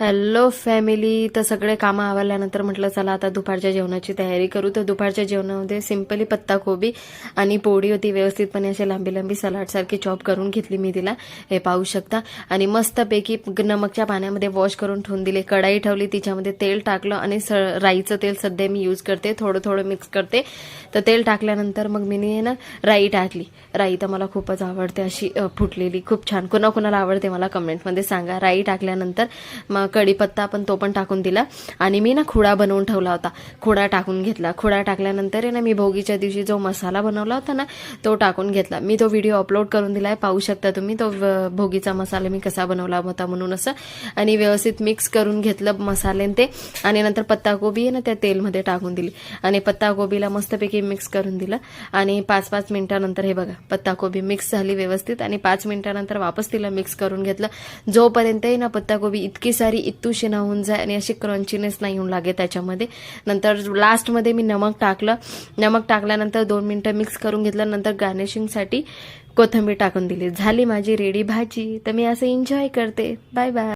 Hello family. तर सगळे कामं आवरल्यानंतर म्हटलं चला आता दुपारच्या जेवणाची तयारी करू. तर दुपारच्या जेवणामध्ये सिंपली पत्ताकोबी आणि पोळी होती. व्यवस्थितपणे असे लांबी लांबी सलाडसारखी चॉप करून घेतली मी तिला, हे पाहू शकता. आणि मस्तपैकी नमकच्या पाण्यामध्ये वॉश करून ठेवून दिले. कढाई ठेवली, तिच्यामध्ये तेल टाकलं आणि राईचं तेल सध्या मी यूज करते, थोडं थोडं मिक्स करते. तर तेल टाकल्यानंतर मग मी ना राई टाकली. राई तर मला खूपच आवडते, अशी फुटलेली, खूप छान. कोणाकोणाला आवडते मला कमेंटमध्ये सांगा. राई टाकल्यानंतर मग कढीपत्ता पण तो पण टाकून दिला. आणि मी ना खुडा बनवून ठेवला होता, खुडा टाकून घेतला. खुडा टाकल्यानंतर आहे ना मी भोगीच्या दिवशी जो मसाला बनवला होता ना तो टाकून घेतला. मी तो व्हिडिओ अपलोड करून दिलाय, पाहू शकता तुम्ही तो भोगीचा मसाला मी कसा बनवला होता म्हणून असं. आणि व्यवस्थित मिक्स करून घेतलं मसाले ते. आणि नंतर पत्ताकोबी आहे ना त्या तेलमध्ये टाकून दिली आणि पत्ताकोबीला मस्तपैकी मिक्स करून दिलं. आणि 5-5 मिनिटानंतर हे बघा पत्ताकोबी मिक्स झाली व्यवस्थित. आणि 5 मिनिटानंतर वापस तिला मिक्स करून घेतलं. जोपर्यंत आहे ना पत्ताकोबी इतकी सारी इतूशी ना होऊन जाय आणि अशी क्रंचीनेस नाही होऊन लागे त्याच्यामध्ये. नंतर लास्टमध्ये मी नमक टाकलं. नमक टाकल्यानंतर 2 मिनिटं मिक्स करून घेतलं. नंतर गार्निशिंगसाठी कोथिंबीर टाकून दिली. झाली माझी रेडी भाजी. तर मी असं एन्जॉय करते. Bye bye.